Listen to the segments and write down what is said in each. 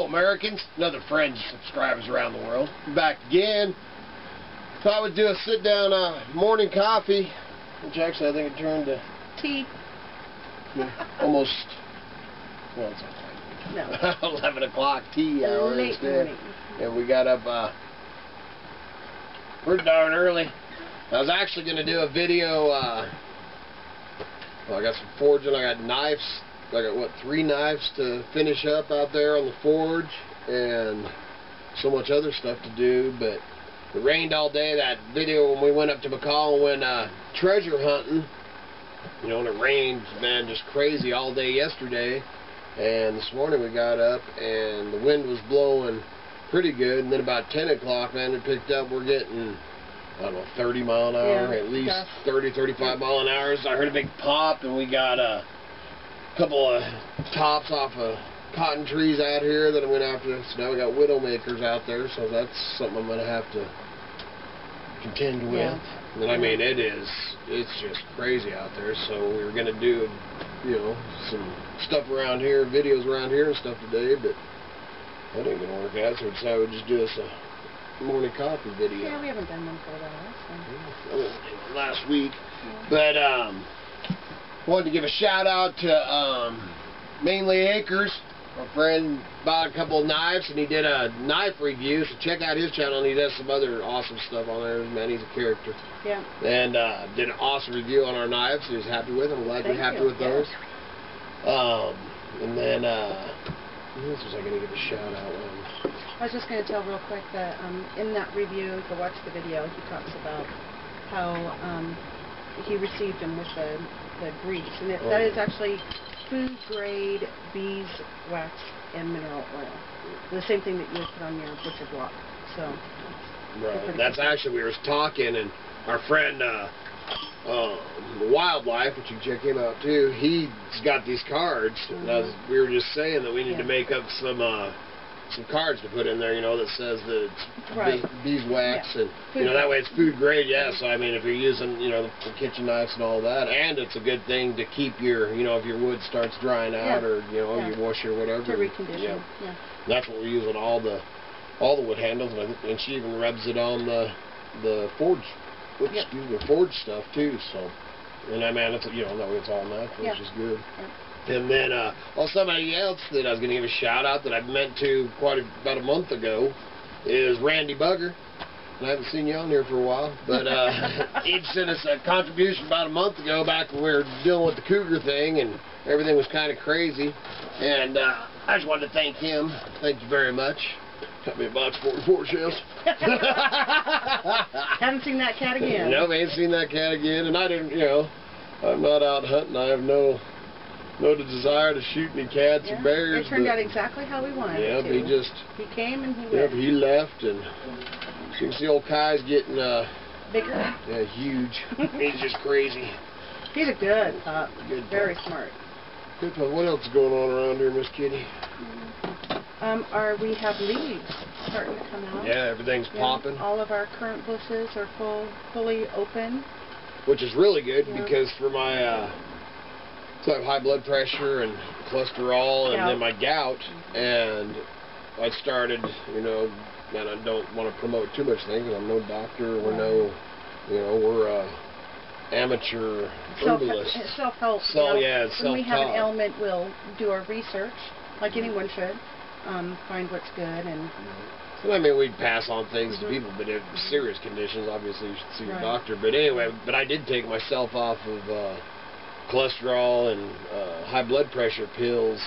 Hello, Americans and other friends and subscribers around the world. I'm back again. Thought we'd do a sit-down morning coffee, which actually I think it turned to tea. Almost, well, it's not No. 11 o'clock tea hour Late instead. morning. And we got up pretty darn early. I was actually going to do a video. Well, I got some forging. I got knives. I got, what, 3 knives to finish up out there on the forge, and so much other stuff to do, but it rained all day. That video when we went up to McCall and went treasure hunting, you know, and it rained, man, just crazy all day yesterday, and this morning we got up, and the wind was blowing pretty good, and then about 10 o'clock, man, it picked up. We're getting, I don't know, 30 mile an hour, at least 30, 35 mile an hour. So I heard a big pop, and we got a couple of tops off of cotton trees out here that I'm going to have to, so now we got widowmakers out there, so that's something I'm going to have to contend with. And I mean, it's just crazy out there, so we were going to do, you know, some stuff around here, videos around here and stuff today, but that ain't going to work out, so we decided we'd just do us a morning coffee video. Yeah, we haven't done one for a while, so. Last week, but wanted to give a shout out to Mainly Acres. My friend bought a couple of knives, and he did a knife review, so check out his channel, and he does some other awesome stuff on there. Man, he's a character. Yeah. And did an awesome review on our knives. He was happy with them. I'm glad you're happy with those. And then who else was I going to give a shout out on? I was just going to tell real quick that in that review, if you watch the video, he talks about how he received them with the grease, and that is actually food grade beeswax and mineral oil, the same thing that you would put on your butcher block. So right, that's actually, we were talking, and our friend Wildlife, which you can check him out too, he's got these cards, and we were just saying that we need to make up some cards to put in there, you know, that says that it's beeswax, and you know, that way it's food grade. So I mean, if you're using, you know, the kitchen knives and all that, and it's a good thing to keep your, you know, if your wood starts drying out, or you know, your washer or whatever, to recondition. That's what we're using all the wood handles, and she even rubs it on the forge, forge stuff too. So, and I mean, it's, you know, that way it's all natural, which is good. And then, somebody else that I was going to give a shout out that I meant to about a month ago is Randy Bugger. And I haven't seen you on here for a while, but he sent us a contribution about a month ago, back when we were dealing with the cougar thing, and everything was kind of crazy. And I just wanted to thank him. Thank you very much. Cut me a box 44 shells. Haven't seen that cat again. No, I ain't seen that cat again, and I didn't, you know, I'm not out hunting. I have no desire to shoot any cats or bears. It turned out exactly how we wanted it to. He came and he went. Yep, he left, and you can see old Kai's getting bigger. Yeah, huge. He's just crazy. He's a good pup. Very smart. Good pup. What else is going on around here, Miss Kitty? We have leaves starting to come out. Yeah, everything's popping. All of our current bushes are fully open. Which is really good because for my so I have high blood pressure and cholesterol and then my gout, and I started, you know, and I don't want to promote too much things, because I'm no doctor, we're no, you know, we're amateur herbalists. Self-help. So, yeah, it's when we have an self-taught. ailment, we'll do our research, like anyone should, find what's good. And I mean, we'd pass on things to people, but if serious conditions, obviously you should see your doctor. But anyway, I did take myself off of cholesterol and high blood pressure pills,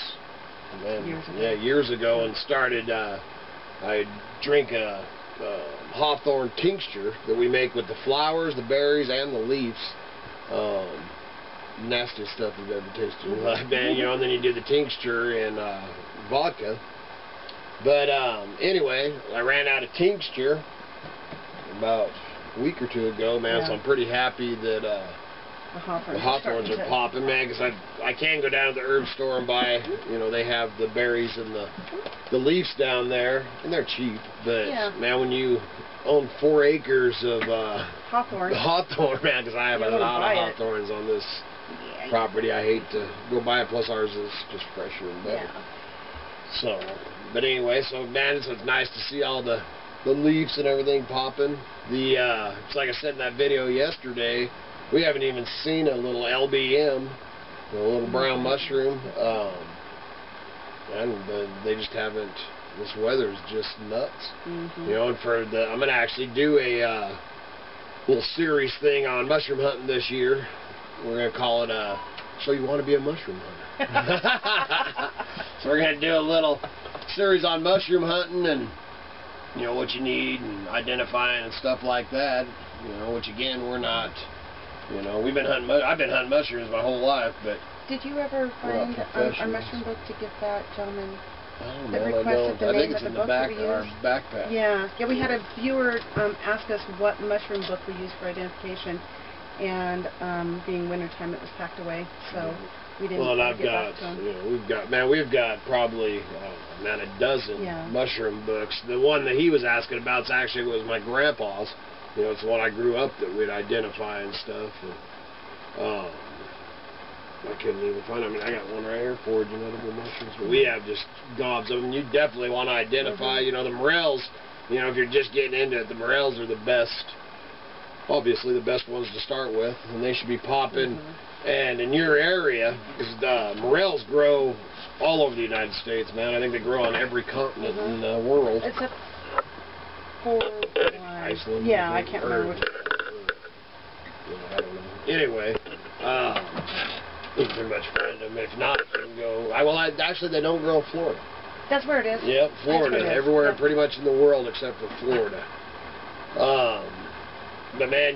years ago, and started. I drink a hawthorn tincture that we make with the flowers, the berries, and the leaves. Nastiest stuff you've ever tasted. Man, you know, and then you do the tincture and vodka. But anyway, I ran out of tincture about a week or two ago, man. So I'm pretty happy that the hawthorns are popping, man, because I can go down to the herb store and buy, you know, they have the berries and the leaves down there, and they're cheap, but man, when you own 4 acres of hawthorn, man, because I have a lot of hawthorns on this property, I hate to go buy it, plus ours is just fresher and better. So, but anyway, so man, it's nice to see all the leaves and everything popping. It's like I said in that video yesterday, we haven't even seen a little LBM, a little brown mushroom, and they just haven't. This weather's just nuts. You know, and I'm gonna actually do a little series thing on mushroom hunting this year. We're gonna call it So You Want to Be a Mushroom Hunter. So we're gonna do a little series on mushroom hunting and, you know, what you need and identifying and stuff like that. You know, which again, we're not, you know, I've been hunting mushrooms my whole life, but did you ever find our mushroom book to give that gentleman oh, that man, requested the I name think it's of in the book back we of our used? backpack. Yeah, we had a viewer ask us what mushroom book we used for identification, and being wintertime, it was packed away, so we didn't get back to him. You know, we've got probably a dozen mushroom books. The one that he was asking about was my grandpa's. You know, it's the one I grew up that we'd identify and stuff. And I couldn't even find it. I mean, I got one right here, foraging edible mushrooms. But we have just gobs of them. You definitely want to identify, you know, the morels. You know, if you're just getting into it, the morels are the best, obviously the best ones to start with. And they should be popping. And in your area, because the morels grow all over the United States, man. I think they grow on every continent in the world. Except for Iceland. Yeah, I can't remember which. I don't know. Anyway, you can pretty much find them. If not, you can go. Actually, they don't grow in Florida. That's where it is. Yep, Florida. Everywhere, pretty much in the world except for Florida. But man,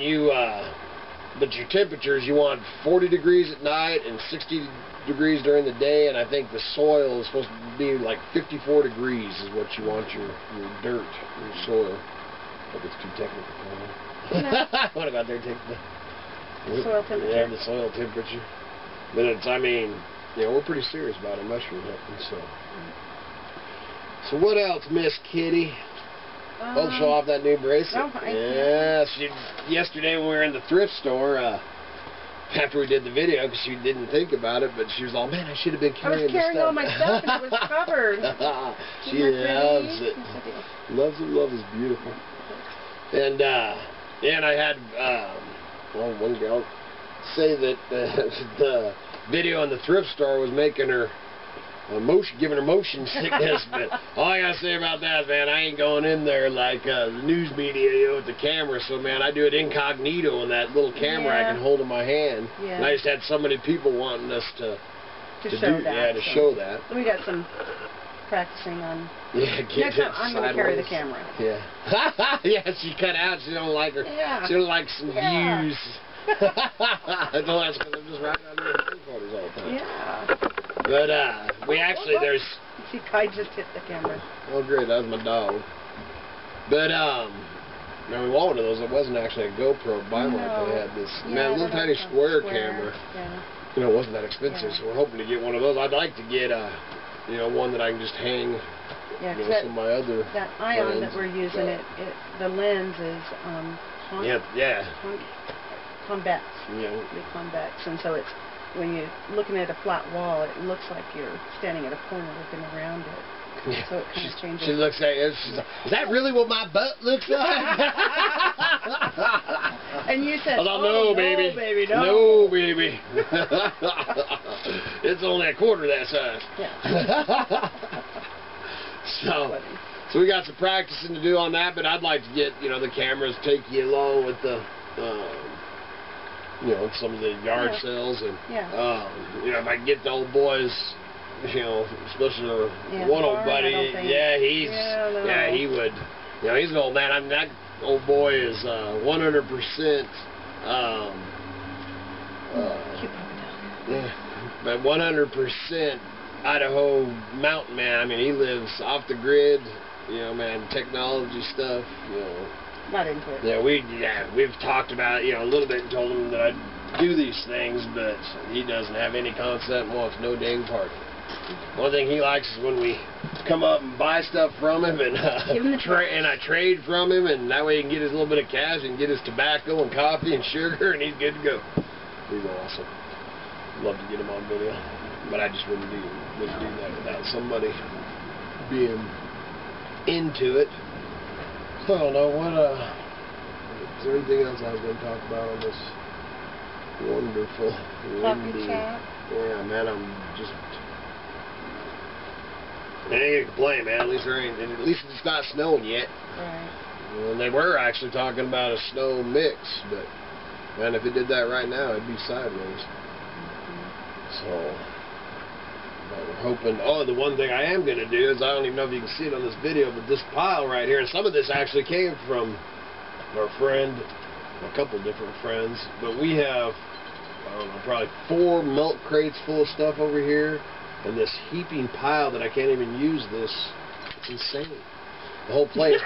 but your temperatures, you want 40 degrees at night and 60 degrees during the day, and I think the soil is supposed to be like 54 degrees is what you want your dirt, your soil. Hope it's too technical for me. No. I want to go out there and take the soil temperature. Yeah, the soil temperature. But it's, I mean, you know, we're pretty serious about our mushroom hunting, so. So what else, Miss Kitty? Show off that new bracelet. Yesterday when we were in the thrift store, after we did the video, because she didn't think about it, but she was all, man, I should have been carrying this stuff. I was carrying all my stuff and it was covered. She loves it. Loves it, love is beautiful. And I had, one gal say that the video in the thrift store was making her giving her motion sickness, but all I gotta say about that, man, I ain't going in there like the news media, you know, with the camera. So, man, I do it incognito in that little camera I can hold in my hand. And I just had so many people wanting us to show that. We got some practicing on. Yeah, next time I'm gonna carry the camera. Yeah. Yeah, she cut out. She don't like her. Yeah. She don't like some views. I know that's because I'm just riding on your headquarters all the time. Yeah. But we actually See, Kai just hit the camera. Oh great, that was my dog. But now we want one of those. It wasn't actually a GoPro. Buy one. They had this little tiny square camera. Yeah. You know, it wasn't that expensive, so we're hoping to get one of those. I'd like to get one that I can just hang. Yeah, you know, some of my other that ion that we're using, the lens is convex. Yeah. Convex, and so it's, when you're looking at a flat wall, it looks like you're standing at a corner looking around it. Yeah. So it kind of changes. She looks at it. She's like, is that really what my butt looks like? And you said, no, baby. No. No, baby. It's only a quarter that size. Yeah. So we got some practicing to do on that, but I'd like to get, you know, the cameras, take you along with the, you know, some of the yard sales, and you know, if I can get the old boys, you know, especially one old buddy, he would, you know, he's an old man. I mean, that old boy is 100%, but 100% Idaho mountain man. I mean, he lives off the grid, you know, man, technology stuff, you know. Not into it. Yeah, we've talked about it, you know, a little bit, and told him that I'd do these things, but he doesn't have any concept and wants no dang part of it. One thing he likes is when we come up and buy stuff from him, and I trade from him, and that way he can get his little bit of cash and get his tobacco and coffee and sugar, and he's good to go. He's awesome. Love to get him on video, but I just wouldn't do that without somebody being into it. So I don't know what. Is there anything else I was going to talk about on this wonderful windy? Chat. Yeah, man, I'm just. I ain't gonna complain, man. At least there ain't. At least it's not snowing yet. Right. And they were actually talking about a snow mix, but man, if it did that right now, it'd be sideways. So. But we're hoping. Oh, the one thing I am going to do is, I don't even know if you can see it on this video, but this pile right here, and some of this actually came from our friend, a couple different friends, but we have, I don't know, probably 4 milk crates full of stuff over here, and this heaping pile that I can't even use this. It's insane. The whole place,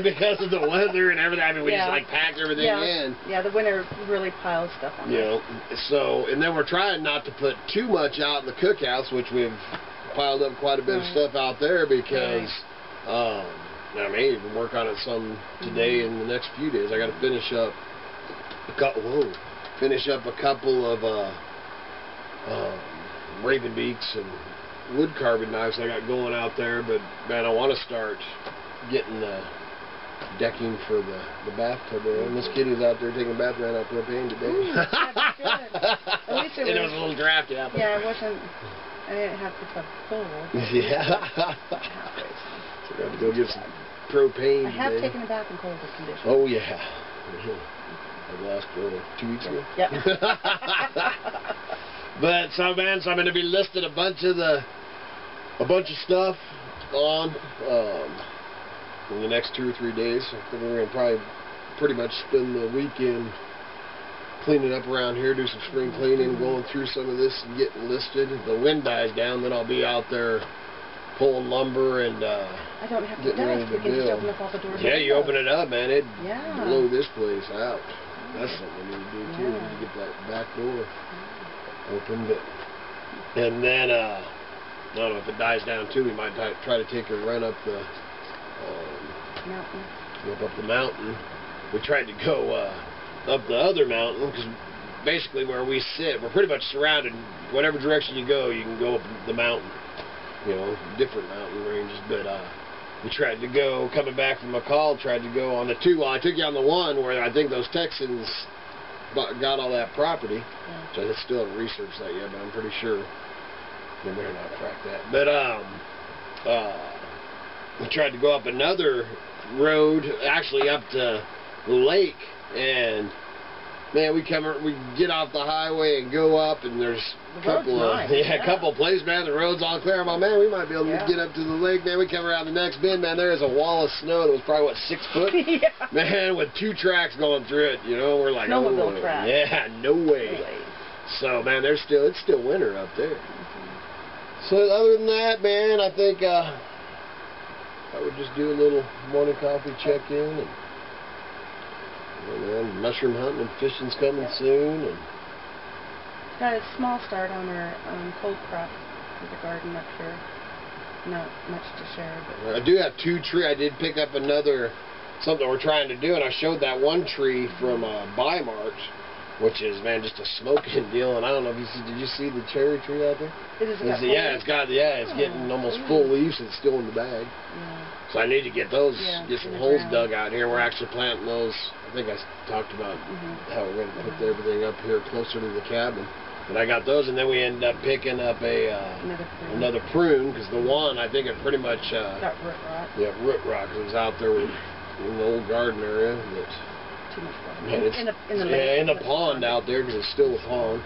because of the weather and everything. I mean, we just like packed everything in. Yeah, the winter really piles stuff on there. You know, so, and then we're trying not to put too much out in the cookhouse, which we've piled up quite a bit of stuff out there because, I may even work on it some today and the next few days. I got to finish up a couple of Raven beaks and wood carving knives I got going out there. But man, I want to start getting the decking for the bathtub there. Miss Kitty's out there taking a bath, ran out propane today. Ooh, that's good. At least it was a little drafty out there. Yeah, it wasn't. I didn't have the tub full. Yeah. So I got to go get some propane. I have today. taken a bath in colder conditions. Oh yeah. The last 2 weeks ago. Yep. But so man, so I'm going to be listing a bunch of stuff on in the next 2 or 3 days. I think we're going to probably pretty much spend the weekend cleaning up around here, do some spring cleaning, going through some of this and getting listed. If the wind dies down, then I'll be out there pulling lumber and I don't have to dive. You can just open up all the doors. Yeah, you open it up, man. It'd Yeah. blow this place out. That's something we need to do too. We need to get that back door open. But and then I don't know if it dies down too. We might try to take a run up the mountain. Up the mountain. We tried to go up the other mountain because basically where we sit, we're pretty much surrounded. Whatever direction you go, you can go up the mountain. You know, different mountain ranges. But we tried to go, coming back from McCall, tried to go on the 2. Well, I took you on the 1 where I think those Texans got all that property. So I still haven't researched that yet, but I'm pretty sure they may not crack that. But we tried to go up another road, actually up to the lake, and man, we get off the highway and go up, and there's a couple of places, man. The road's all clear. I'm like, man, we might be able to get up to the lake, man. We come around the next bend, man. There is a wall of snow that was probably what, 6 foot, man, with 2 tracks going through it. You know, we're like, snowmobile track. Yeah, no way. So man, it's still winter up there. So other than that, man, I think I would just do a little morning coffee check-in and. Well, man, mushroom hunting and fishing's coming soon, and got a small start on our cold crop for the garden up here. Not much to share, but I do have 2 trees. I did pick up something we're trying to do, and I showed that one tree from Bi-Mart, which is, man, just a smoking deal. And I don't know if did you see the cherry tree out there? It's getting almost full leaves and it's still in the bag. So I need to get those, get some holes dug out here. We're actually planting those. I think I talked about how we're going to put everything up here closer to the cabin. But I got those, and then we ended up picking up another prune, because the one, I think it pretty much got root rot. Yeah, root rot, because it was out there in the old garden area. But too much water. Man, in the pond out there, because it's still a pond.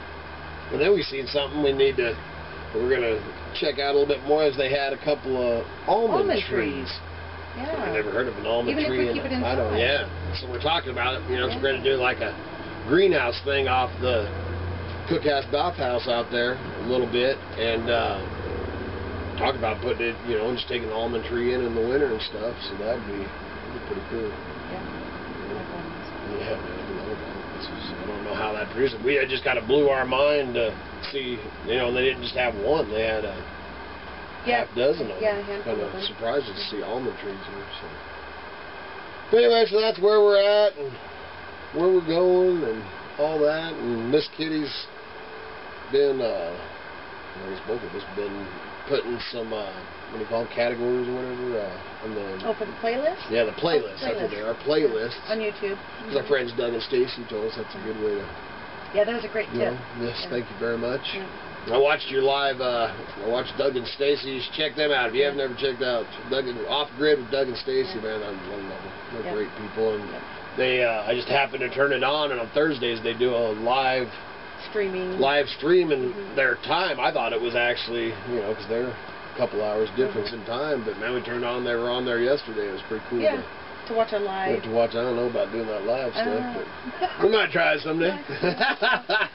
And then we seen something we're going to check out a little bit more, as they had a couple of almond trees. Yeah. I never heard of an almond tree. Even if we keep it inside. So we're talking about it. You know, so we're going to do like a greenhouse thing off the cookhouse bathhouse out there a little bit, and talk about putting it, you know, just taking the almond tree in the winter and stuff. So that'd be pretty cool. Yeah, man. I don't know how that produced it. We just kind of blew our mind to see, you know, they didn't just have one. They had a half dozen of them. Yeah, a handful kind of them. Surprised to see almond trees here. So. But anyway, so that's where we're at and where we're going and all that. And Miss Kitty's been, I guess both of us been putting some, what do you call them, categories or whatever, on the... Oh, for the playlist? Yeah, the playlist. That's what they are, playlists. On YouTube. Because our friends Doug and Stacy told us that's a good way to... Yeah, that was a great tip. Yes, thank you very much. Yeah. I watched your live, I watched Doug and Stacy. You should check them out. If you haven't ever checked out Off Grid with Doug and Stacy, man, I love them. They're great people. And they, I just happened to turn it on, and on Thursdays they do a live stream, and their time, I thought it was actually, you know, because they're a couple hours difference in time, but man, we turned on, they were on there yesterday. It was pretty cool. Yeah, to watch a live. To watch, I don't know about doing that live stuff, but we might try it someday.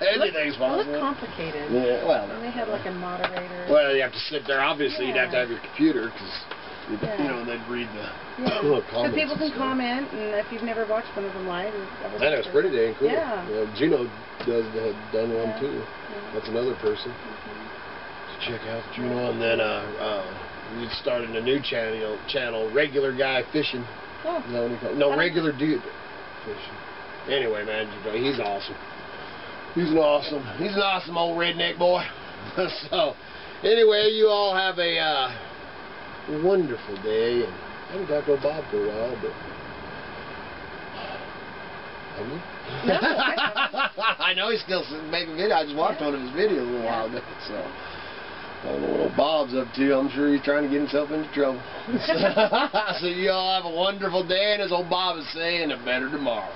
Anything's possible. It looked complicated. Yeah, well. And they had like a moderator. Well, you have to sit there. Obviously, you'd have to have your computer, because, you know, they'd read the comments. But people can comment, and if you've never watched one of them live, that was pretty dang cool. Yeah. Juno had done one too. That's another person to check out, Juno. And then we started a new channel, Regular Guy Fishing. Oh. Is that what you call it? No, Regular Dude Fishing. Anyway, man, he's awesome. He's an awesome old redneck boy. So, anyway, you all have a wonderful day. And I haven't talked to Bob for a while, but have you? No. I know he's still making videos. I just watched one of his videos a little while ago, so I don't know what old Bob's up to. I'm sure he's trying to get himself into trouble. So you all have a wonderful day, and as old Bob is saying, a better tomorrow.